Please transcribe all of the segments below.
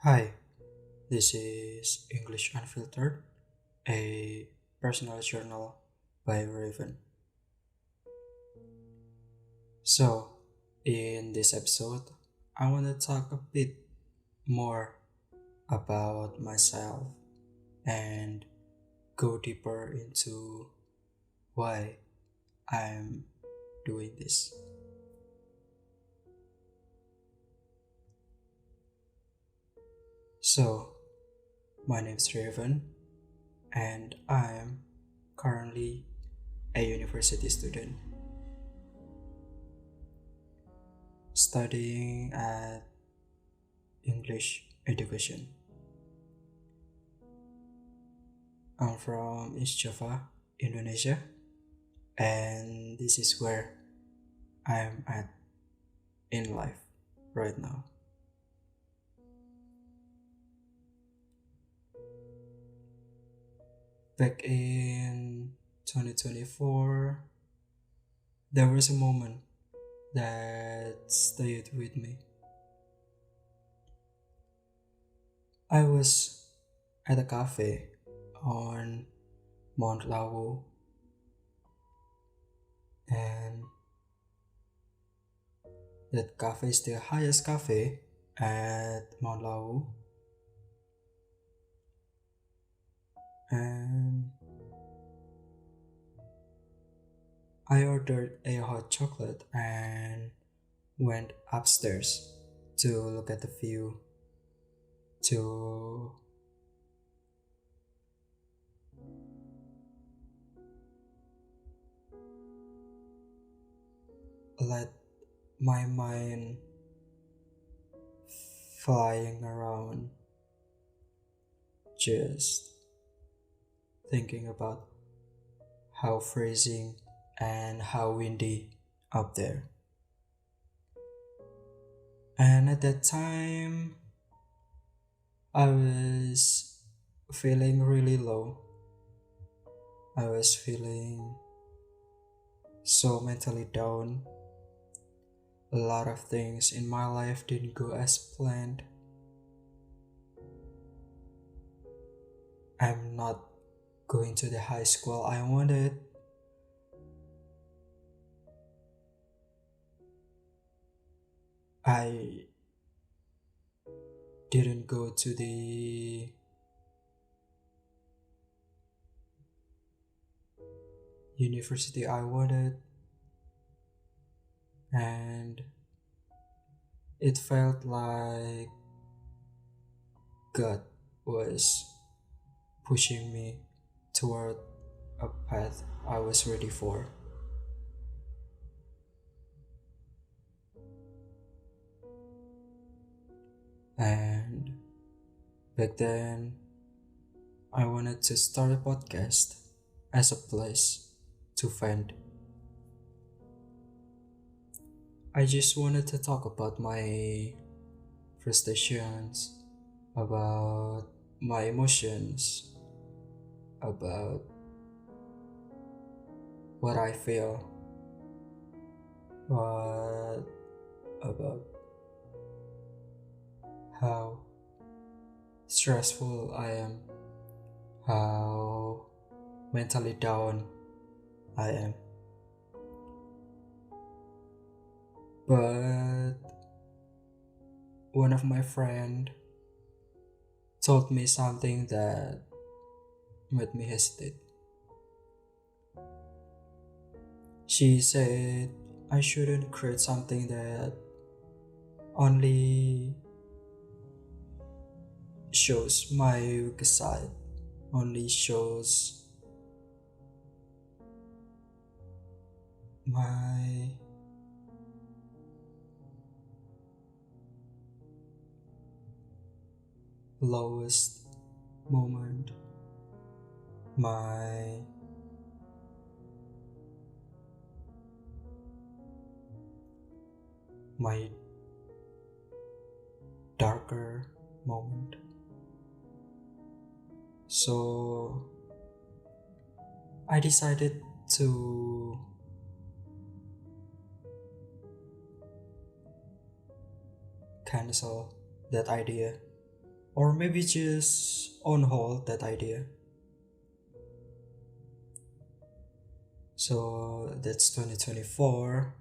Hi, this is English Unfiltered, a personal journal by Rævn. So, in this episode, I want to talk a bit more about myself and go deeper into why I'm doing this. So, my name is Rævn, and I'm currently a university student studying at English education. I'm from East Java, Indonesia, and this is where I'm at in life right now. Back in 2024, there was a moment that stayed with me. I was at a cafe on Mount Lawu, and that cafe is the highest cafe at Mount Lawu. And I ordered a hot chocolate and went upstairs to look at the view, to let my mind flying around, just thinking about how freezing and how windy up there. And at that time, I was feeling really low. I was feeling so mentally down. A lot of things in my life didn't go as planned. I'm not going to the high school I wanted. I didn't go to the university I wanted, and it felt like God was pushing me toward a path I was ready for. And back then, I wanted to start a podcast as a place to vent. I just wanted to talk about my frustrations, about my emotions, about what I feel, what about how stressful I am, how mentally down I am. But one of my friend told me something that made me hesitate. She said I shouldn't create something that only shows my weak side, only shows my lowest moment, my my darker moment. So I decided to cancel that idea or maybe just on hold that idea. So that's 2024.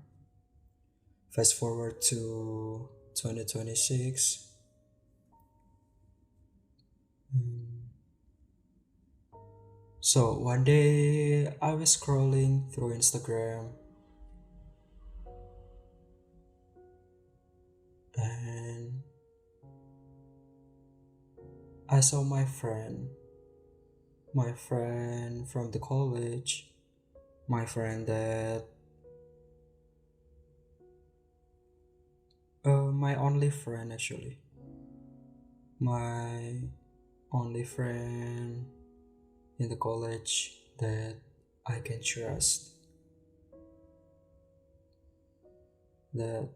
Fast forward to 2026. Hmm. So one day I was scrolling through Instagram and I saw my friend from the college, my friend that, my only friend actually, my only friend in the college that I can trust, that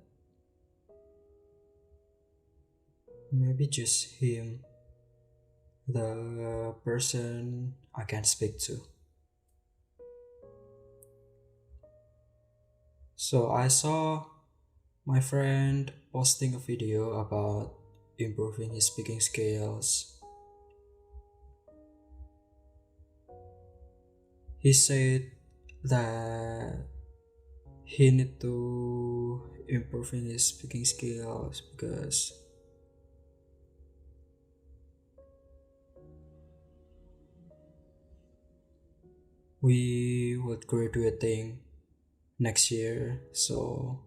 maybe just him, the person I can speak to. So I saw my friend posting a video about improving his speaking skills. He said that he need to improve in his speaking skills because we would graduating next year, so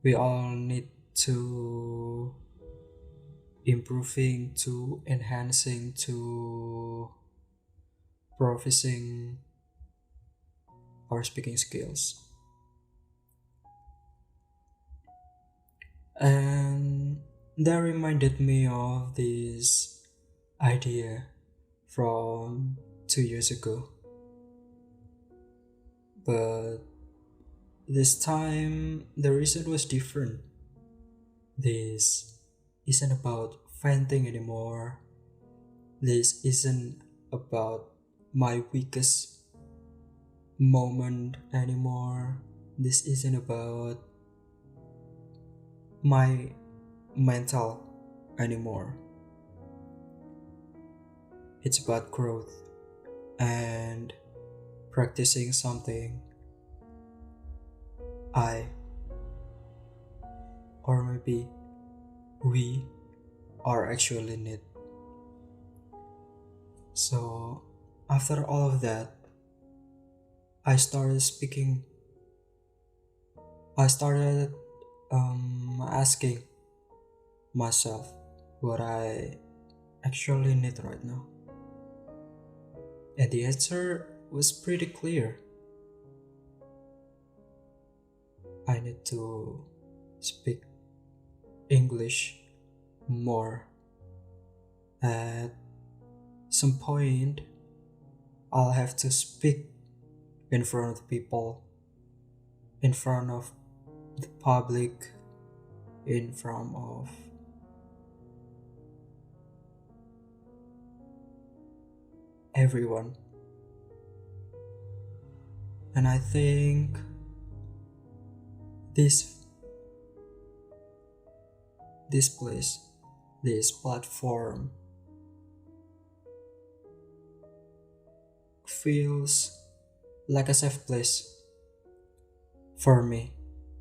we all need to improving, to enhancing, to professing our speaking skills. And that reminded me of this idea from 2 years ago, but this time the reason was different. This isn't about venting anymore. This isn't about my weakest moment anymore. This isn't about my mental anymore. It's about growth and practicing something I, or maybe we, are actually need. So after all of that, I started speaking. I started asking myself what I actually need right now. And the answer was pretty clear. I need to speak English more. At some point, I'll have to speak in front of people, in front of the public, in front of everyone. And I think this this place, this platform feels like a safe place for me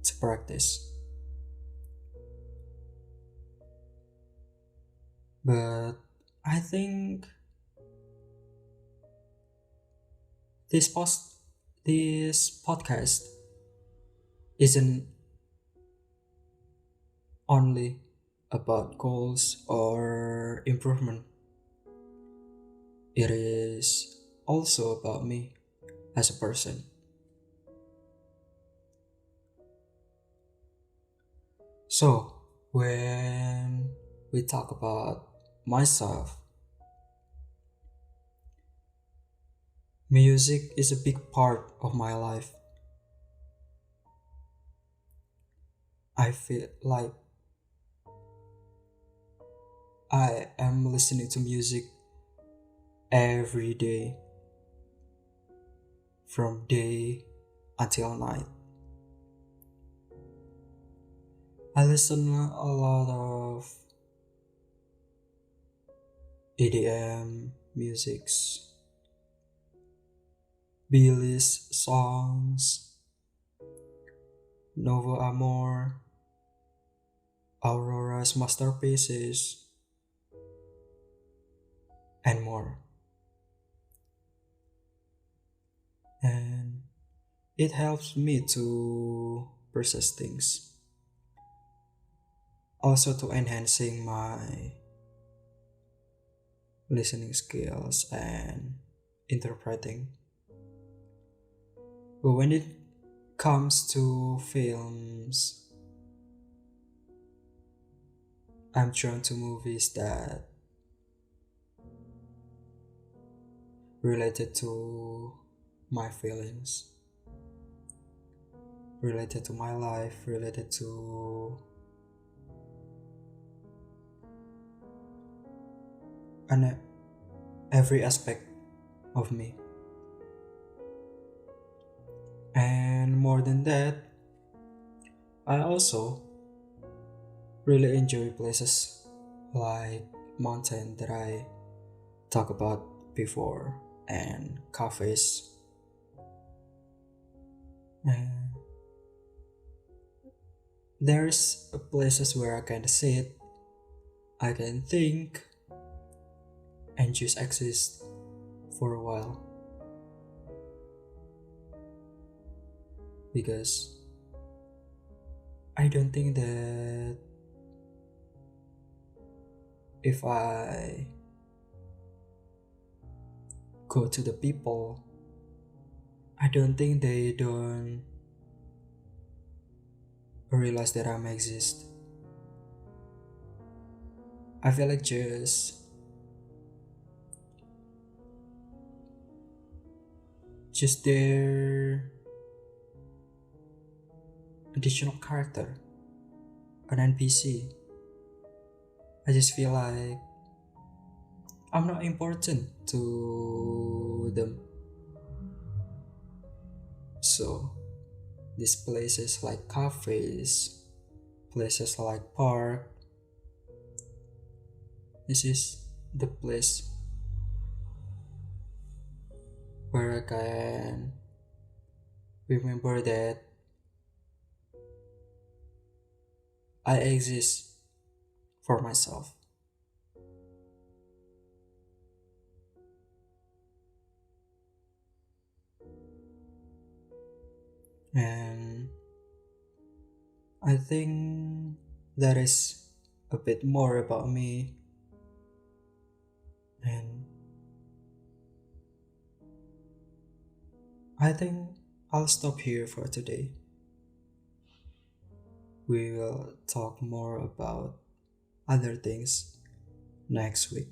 to practice. But I think this post this podcast isn't only about goals or improvement. It is also about me as a person. So, when we talk about myself, music is a big part of my life. I feel like I am listening to music every day, from day until night. I listen a lot of EDM musics, Billy's songs, Novo Amor, Aurora's masterpieces, and more. And it helps me to process things, also to enhancing my listening skills and interpreting. But when it comes to films, I'm drawn to movies that related to my feelings, related to my life, related to an, every aspect of me. And more than that, I also really enjoy places like mountain that I talked about before and cafes. And there's places where I can sit, I can think, and just exist for a while. Because I don't think that if I go to the people, I don't think they don't realize that I'm exist. I feel like just their additional character, an NPC. I just feel like I'm not important to them. So these places like cafes, places like park, this is the place where I can remember that I exist for myself. And I think that is a bit more about me. And I think I'll stop here for today. We will talk more about other things next week.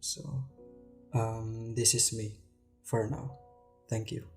So, this is me for now. Thank you.